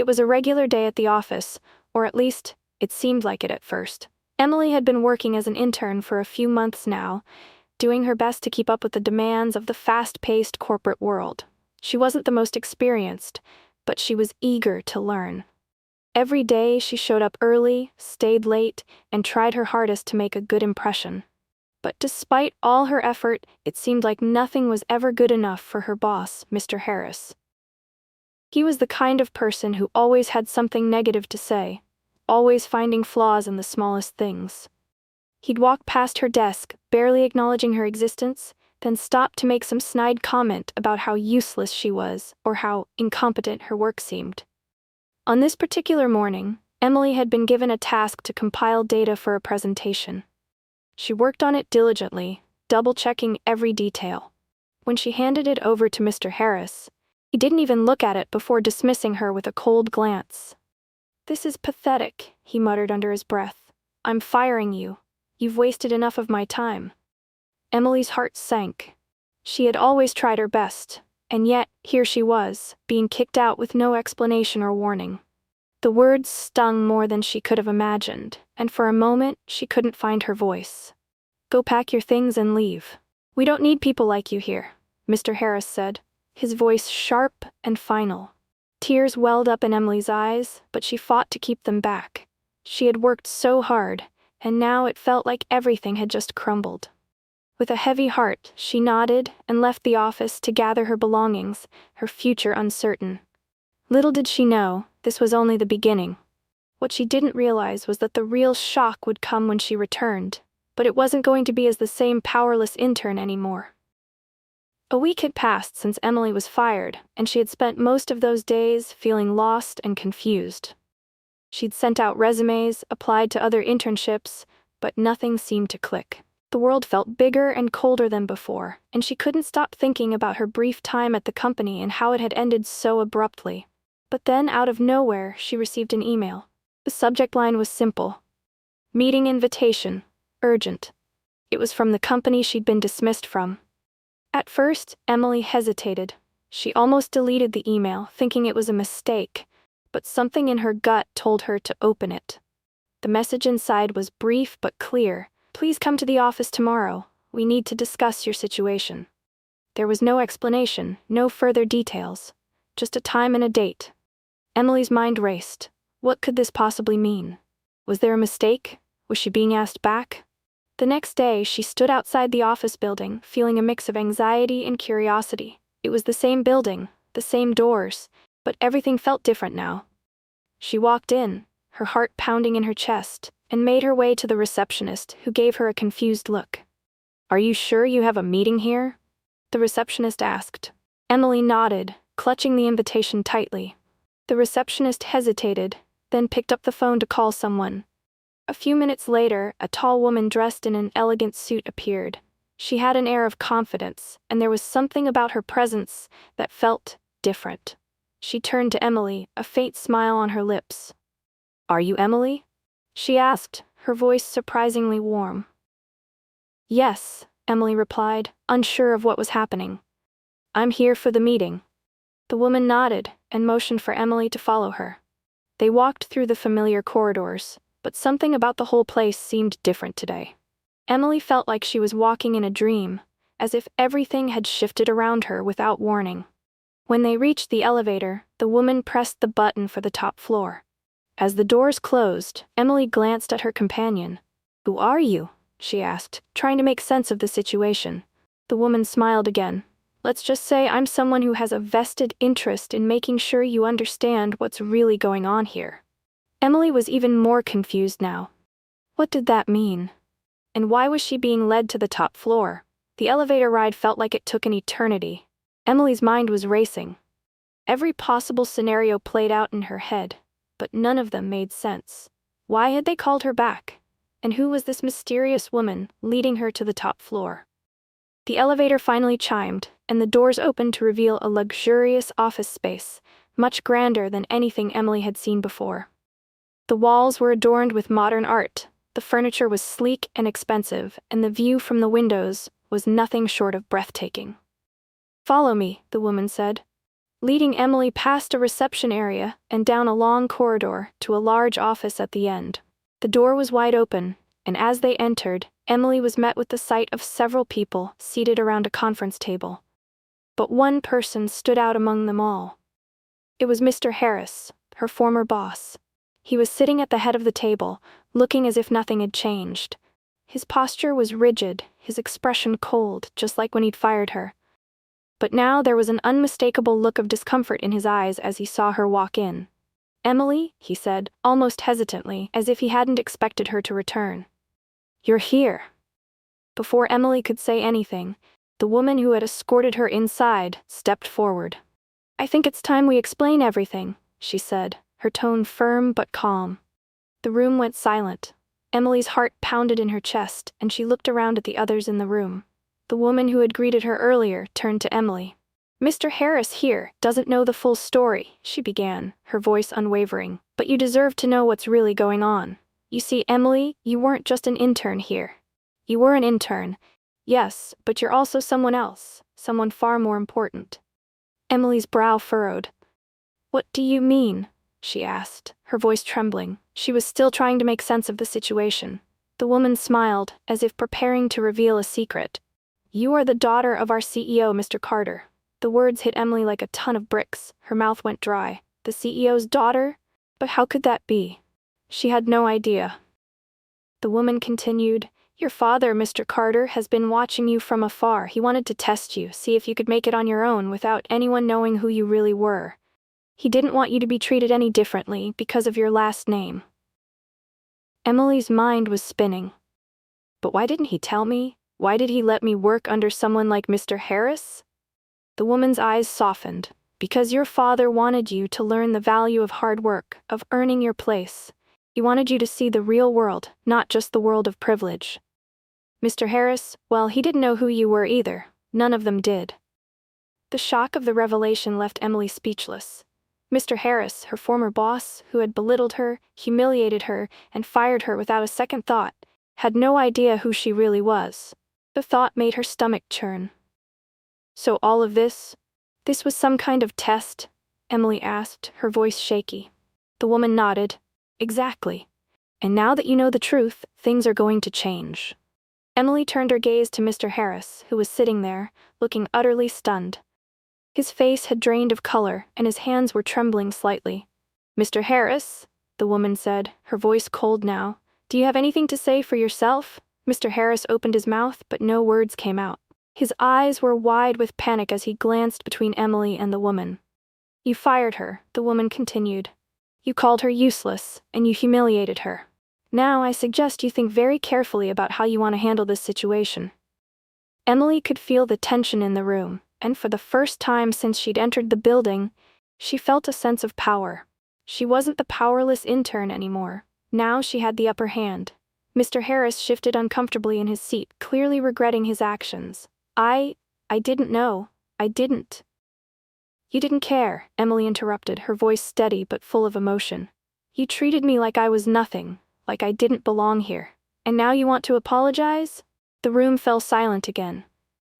It was a regular day at the office, or at least, it seemed like it at first. Emily had been working as an intern for a few months now, doing her best to keep up with the demands of the fast-paced corporate world. She wasn't the most experienced, but she was eager to learn. Every day she showed up early, stayed late, and tried her hardest to make a good impression. But despite all her effort, it seemed like nothing was ever good enough for her boss, Mr. Harris. He was the kind of person who always had something negative to say, always finding flaws in the smallest things. He'd walk past her desk, barely acknowledging her existence, then stop to make some snide comment about how useless she was or how incompetent her work seemed. On this particular morning, Emily had been given a task to compile data for a presentation. She worked on it diligently, double-checking every detail. When she handed it over to Mr. Harris, he didn't even look at it before dismissing her with a cold glance. "This is pathetic," he muttered under his breath. "I'm firing you. You've wasted enough of my time." Emily's heart sank. She had always tried her best, and yet, here she was, being kicked out with no explanation or warning. The words stung more than she could have imagined, and for a moment, she couldn't find her voice. "Go pack your things and leave. We don't need people like you here," Mr. Harris said, his voice sharp and final. Tears welled up in Emily's eyes, but she fought to keep them back. She had worked so hard, and now it felt like everything had just crumbled. With a heavy heart, she nodded and left the office to gather her belongings, her future uncertain. Little did she know, this was only the beginning. What she didn't realize was that the real shock would come when she returned, but it wasn't going to be as the same powerless intern anymore. A week had passed since Emily was fired, and she had spent most of those days feeling lost and confused. She'd sent out resumes, applied to other internships, but nothing seemed to click. The world felt bigger and colder than before, and she couldn't stop thinking about her brief time at the company and how it had ended so abruptly. But then, out of nowhere, she received an email. The subject line was simple. "Meeting invitation. Urgent." It was from the company she'd been dismissed from. At first, Emily hesitated. She almost deleted the email, thinking it was a mistake, but something in her gut told her to open it. The message inside was brief but clear. "Please come to the office tomorrow. We need to discuss your situation." There was no explanation, no further details, just a time and a date. Emily's mind raced. What could this possibly mean? Was there a mistake? Was she being asked back? The next day, she stood outside the office building, feeling a mix of anxiety and curiosity. It was the same building, the same doors, but everything felt different now. She walked in, her heart pounding in her chest, and made her way to the receptionist, who gave her a confused look. "Are you sure you have a meeting here?" the receptionist asked. Emily nodded, clutching the invitation tightly. The receptionist hesitated, then picked up the phone to call someone. A few minutes later, a tall woman dressed in an elegant suit appeared. She had an air of confidence, and there was something about her presence that felt different. She turned to Emily, a faint smile on her lips. "Are you Emily?" she asked, her voice surprisingly warm. "Yes," Emily replied, unsure of what was happening. "I'm here for the meeting." The woman nodded and motioned for Emily to follow her. They walked through the familiar corridors, but something about the whole place seemed different today. Emily felt like she was walking in a dream, as if everything had shifted around her without warning. When they reached the elevator, the woman pressed the button for the top floor. As the doors closed, Emily glanced at her companion. "Who are you?" she asked, trying to make sense of the situation. The woman smiled again. "Let's just say I'm someone who has a vested interest in making sure you understand what's really going on here." Emily was even more confused now. What did that mean? And why was she being led to the top floor? The elevator ride felt like it took an eternity. Emily's mind was racing. Every possible scenario played out in her head, but none of them made sense. Why had they called her back? And who was this mysterious woman leading her to the top floor? The elevator finally chimed, and the doors opened to reveal a luxurious office space, much grander than anything Emily had seen before. The walls were adorned with modern art, the furniture was sleek and expensive, and the view from the windows was nothing short of breathtaking. "Follow me," the woman said. leading Emily past a reception area and down a long corridor to a large office at the end. The door was wide open, and as they entered, Emily was met with the sight of several people seated around a conference table. But one person stood out among them all. It was Mr. Harris, her former boss. He was sitting at the head of the table, looking as if nothing had changed. His posture was rigid, his expression cold, just like when he'd fired her. But now there was an unmistakable look of discomfort in his eyes as he saw her walk in. "Emily," he said, almost hesitantly, as if he hadn't expected her to return. "You're here." Before Emily could say anything, the woman who had escorted her inside stepped forward. "I think it's time we explain everything," she said, her tone firm but calm. The room went silent. Emily's heart pounded in her chest, and she looked around at the others in the room. The woman who had greeted her earlier turned to Emily. "Mr. Harris here doesn't know the full story," she began, her voice unwavering, "but you deserve to know what's really going on. You see, Emily, you weren't just an intern here. You were an intern, yes, but you're also someone else, someone far more important." Emily's brow furrowed. "What do you mean?" she asked, her voice trembling. She was still trying to make sense of the situation. The woman smiled, as if preparing to reveal a secret. "You are the daughter of our CEO, Mr. Carter." The words hit Emily like a ton of bricks. Her mouth went dry. The CEO's daughter? But how could that be? She had no idea. The woman continued, "Your father, Mr. Carter, has been watching you from afar. He wanted to test you, see if you could make it on your own without anyone knowing who you really were. He didn't want you to be treated any differently because of your last name." Emily's mind was spinning. But why didn't he tell me? Why did he let me work under someone like Mr. Harris? The woman's eyes softened. "Because your father wanted you to learn the value of hard work, of earning your place. He wanted you to see the real world, not just the world of privilege. Mr. Harris, well, he didn't know who you were either. None of them did." The shock of the revelation left Emily speechless. Mr. Harris, her former boss, who had belittled her, humiliated her, and fired her without a second thought, had no idea who she really was. The thought made her stomach churn. "So all of this was some kind of test?" Emily asked, her voice shaky. The woman nodded. "Exactly. And now that you know the truth, things are going to change." Emily turned her gaze to Mr. Harris, who was sitting there, looking utterly stunned. His face had drained of color, and his hands were trembling slightly. "Mr. Harris," the woman said, her voice cold now, "do you have anything to say for yourself?" Mr. Harris opened his mouth, but no words came out. His eyes were wide with panic as he glanced between Emily and the woman. "You fired her," the woman continued. "You called her useless, and you humiliated her. Now I suggest you think very carefully about how you want to handle this situation." Emily could feel the tension in the room, and for the first time since she'd entered the building, she felt a sense of power. She wasn't the powerless intern anymore. Now she had the upper hand. Mr. Harris shifted uncomfortably in his seat, clearly regretting his actions. I didn't know. I didn't." "You didn't care," Emily interrupted, her voice steady but full of emotion. "You treated me like I was nothing, like I didn't belong here. And now you want to apologize?" The room fell silent again.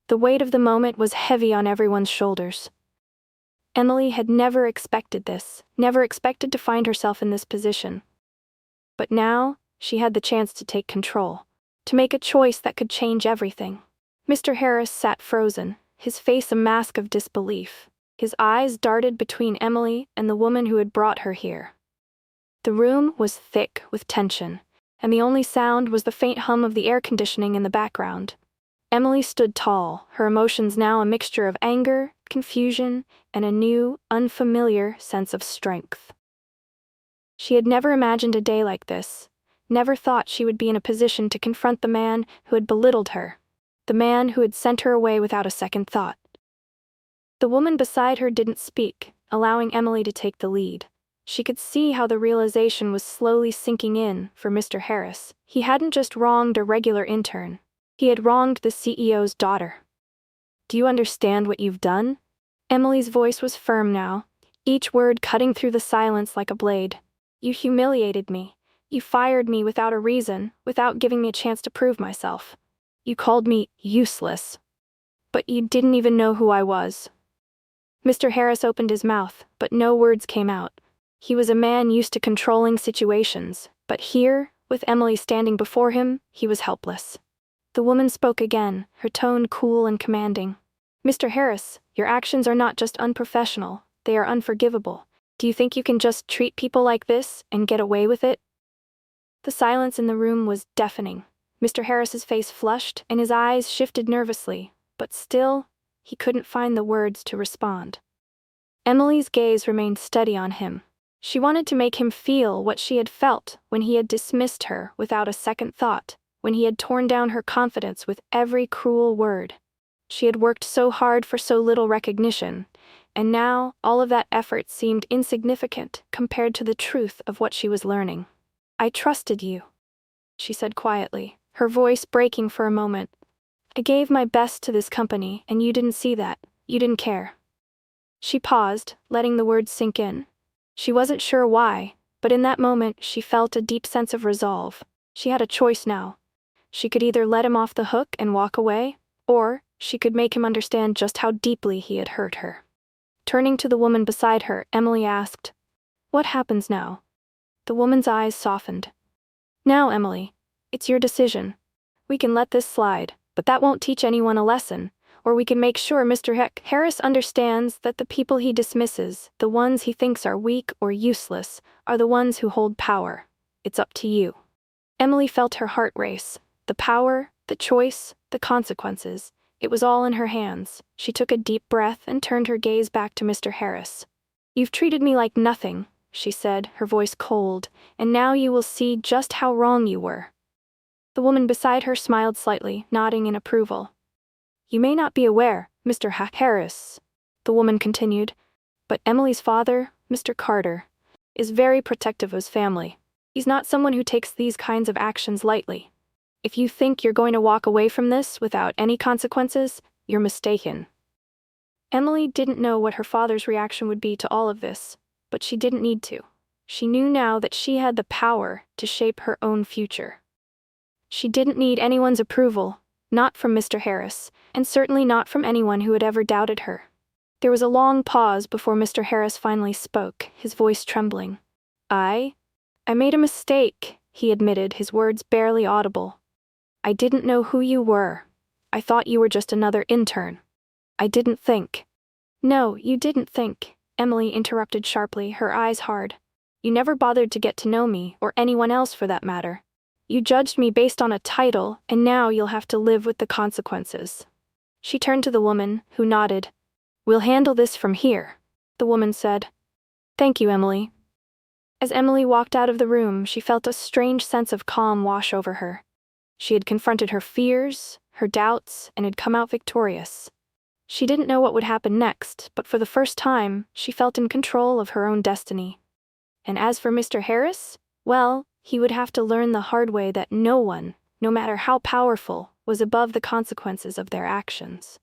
The weight of the moment was heavy on everyone's shoulders. Emily had never expected this, never expected to find herself in this position. But now, she had the chance to take control, to make a choice that could change everything. Mr. Harris sat frozen, his face a mask of disbelief. His eyes darted between Emily and the woman who had brought her here. The room was thick with tension, and the only sound was the faint hum of the air conditioning in the background. Emily stood tall, her emotions now a mixture of anger, confusion, and a new, unfamiliar sense of strength. She had never imagined a day like this, never thought she would be in a position to confront the man who had belittled her, the man who had sent her away without a second thought. The woman beside her didn't speak, allowing Emily to take the lead. She could see how the realization was slowly sinking in for Mr. Harris. He hadn't just wronged a regular intern. He had wronged the CEO's daughter. "Do you understand what you've done?" Emily's voice was firm now, each word cutting through the silence like a blade. "You humiliated me. You fired me without a reason, without giving me a chance to prove myself. You called me useless. But you didn't even know who I was." Mr. Harris opened his mouth, but no words came out. He was a man used to controlling situations, but here, with Emily standing before him, he was helpless. The woman spoke again, her tone cool and commanding. "Mr. Harris, your actions are not just unprofessional, they are unforgivable. Do you think you can just treat people like this and get away with it?" The silence in the room was deafening. Mr. Harris's face flushed and his eyes shifted nervously, but still, he couldn't find the words to respond. Emily's gaze remained steady on him. She wanted to make him feel what she had felt when he had dismissed her without a second thought, when he had torn down her confidence with every cruel word. She had worked so hard for so little recognition, and now all of that effort seemed insignificant compared to the truth of what she was learning. "I trusted you," she said quietly, her voice breaking for a moment. "I gave my best to this company, and you didn't see that. You didn't care." She paused, letting the words sink in. She wasn't sure why, but in that moment she felt a deep sense of resolve. She had a choice now. She could either let him off the hook and walk away, or she could make him understand just how deeply he had hurt her. Turning to the woman beside her, Emily asked, "What happens now?" The woman's eyes softened. "Now, Emily, it's your decision. We can let this slide, but that won't teach anyone a lesson. Or we can make sure Mr. Harris understands that the people he dismisses, the ones he thinks are weak or useless, are the ones who hold power. It's up to you." Emily felt her heart race. The power, the choice, the consequences. It was all in her hands. She took a deep breath and turned her gaze back to Mr. Harris. "You've treated me like nothing," she said, her voice cold, "and now you will see just how wrong you were." The woman beside her smiled slightly, nodding in approval. "You may not be aware, Mr. Harris," the woman continued, "but Emily's father, Mr. Carter, is very protective of his family. He's not someone who takes these kinds of actions lightly. If you think you're going to walk away from this without any consequences, you're mistaken." Emily didn't know what her father's reaction would be to all of this, but she didn't need to. She knew now that she had the power to shape her own future. She didn't need anyone's approval, not from Mr. Harris, and certainly not from anyone who had ever doubted her. There was a long pause before Mr. Harris finally spoke, his voice trembling. I made a mistake," he admitted, his words barely audible. "I didn't know who you were. I thought you were just another intern. I didn't think." "No, you didn't think," Emily interrupted sharply, her eyes hard. "You never bothered to get to know me, or anyone else for that matter. You judged me based on a title, and now you'll have to live with the consequences." She turned to the woman, who nodded. "We'll handle this from here," the woman said. "Thank you, Emily." As Emily walked out of the room, she felt a strange sense of calm wash over her. She had confronted her fears, her doubts, and had come out victorious. She didn't know what would happen next, but for the first time, she felt in control of her own destiny. And as for Mr. Harris, well, he would have to learn the hard way that no one, no matter how powerful, was above the consequences of their actions.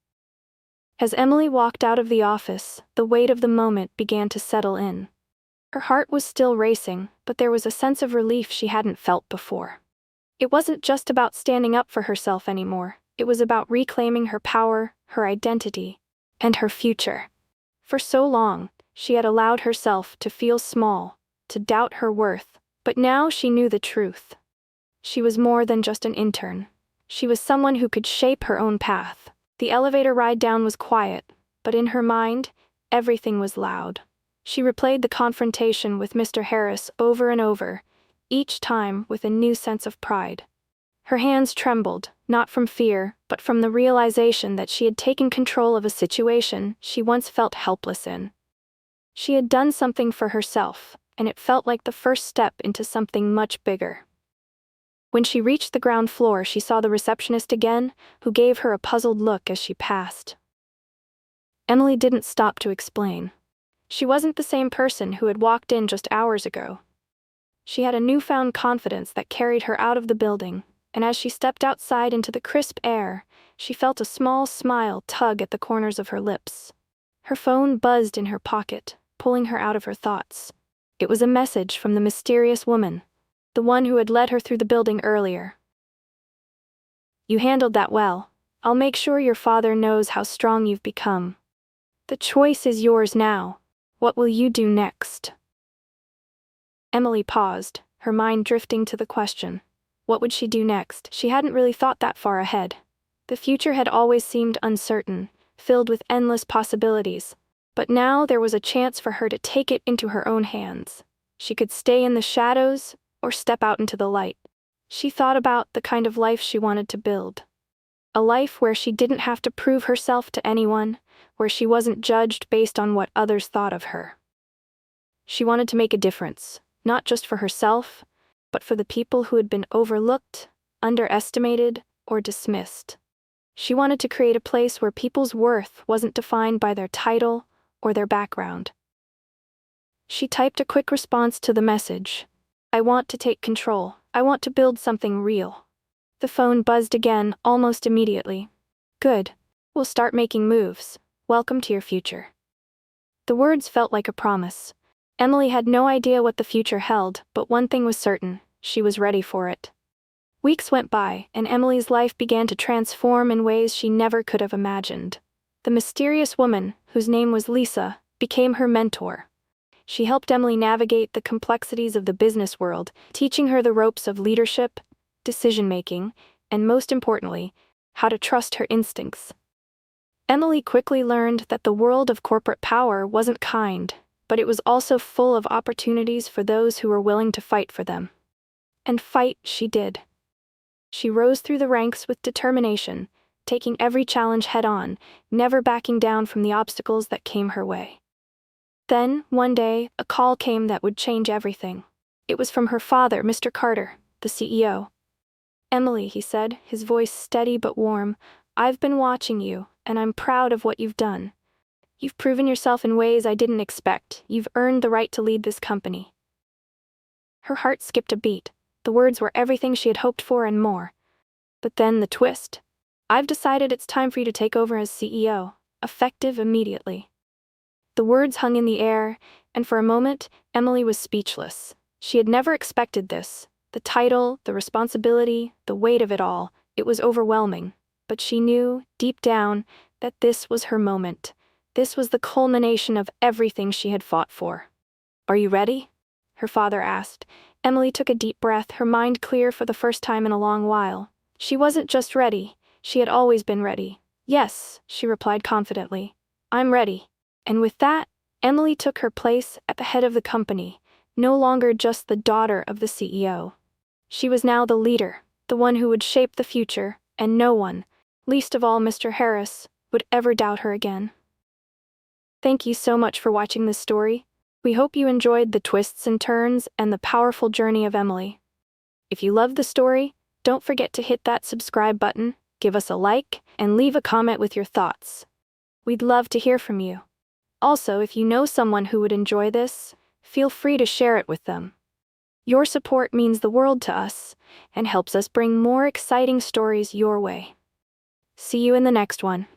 As Emily walked out of the office, the weight of the moment began to settle in. Her heart was still racing, but there was a sense of relief she hadn't felt before. It wasn't just about standing up for herself anymore. It was about reclaiming her power, her identity, and her future. For so long, she had allowed herself to feel small, to doubt her worth, but now she knew the truth. She was more than just an intern. She was someone who could shape her own path. The elevator ride down was quiet, but in her mind, everything was loud. She replayed the confrontation with Mr. Harris over and over, each time with a new sense of pride. Her hands trembled, not from fear, but from the realization that she had taken control of a situation she once felt helpless in. She had done something for herself, and it felt like the first step into something much bigger. When she reached the ground floor, she saw the receptionist again, who gave her a puzzled look as she passed. Emily didn't stop to explain. She wasn't the same person who had walked in just hours ago. She had a newfound confidence that carried her out of the building, and as she stepped outside into the crisp air, she felt a small smile tug at the corners of her lips. Her phone buzzed in her pocket, pulling her out of her thoughts. It was a message from the mysterious woman, the one who had led her through the building earlier. "You handled that well. I'll make sure your father knows how strong you've become." The choice is yours now. What will you do next? Emily paused, her mind drifting to the question. What would she do next? She hadn't really thought that far ahead. The future had always seemed uncertain, filled with endless possibilities. But now there was a chance for her to take it into her own hands. She could stay in the shadows or step out into the light. She thought about the kind of life she wanted to build. A life where she didn't have to prove herself to anyone, where she wasn't judged based on what others thought of her. She wanted to make a difference, not just for herself, but for the people who had been overlooked, underestimated, or dismissed. She wanted to create a place where people's worth wasn't defined by their title or their background. She typed a quick response to the message. I want to take control. I want to build something real. The phone buzzed again almost immediately. Good. We'll start making moves. Welcome to your future. The words felt like a promise. Emily had no idea what the future held, but one thing was certain: she was ready for it. Weeks went by, and Emily's life began to transform in ways she never could have imagined. The mysterious woman, whose name was Lisa, became her mentor. She helped Emily navigate the complexities of the business world, teaching her the ropes of leadership, decision-making, and most importantly, how to trust her instincts. Emily quickly learned that the world of corporate power wasn't kind, but it was also full of opportunities for those who were willing to fight for them. And fight she did. She rose through the ranks with determination, taking every challenge head-on, never backing down from the obstacles that came her way. Then, one day, a call came that would change everything. It was from her father, Mr. Carter, the CEO. Emily, he said, his voice steady but warm, I've been watching you, and I'm proud of what you've done. You've proven yourself in ways I didn't expect. You've earned the right to lead this company. Her heart skipped a beat. The words were everything she had hoped for and more. But then the twist. I've decided it's time for you to take over as CEO, effective immediately. The words hung in the air, and for a moment, Emily was speechless. She had never expected this. The title, the responsibility, the weight of it all, it was overwhelming. But she knew, deep down, that this was her moment. This was the culmination of everything she had fought for. Are you ready? Her father asked. Emily took a deep breath, her mind clear for the first time in a long while. She wasn't just ready, she had always been ready. Yes, she replied confidently. I'm ready. And with that, Emily took her place at the head of the company, no longer just the daughter of the CEO. She was now the leader, the one who would shape the future, and no one, least of all Mr. Harris, would ever doubt her again. Thank you so much for watching this story. We hope you enjoyed the twists and turns and the powerful journey of Emily. If you loved the story, don't forget to hit that subscribe button, give us a like, and leave a comment with your thoughts. We'd love to hear from you. Also, if you know someone who would enjoy this, feel free to share it with them. Your support means the world to us and helps us bring more exciting stories your way. See you in the next one.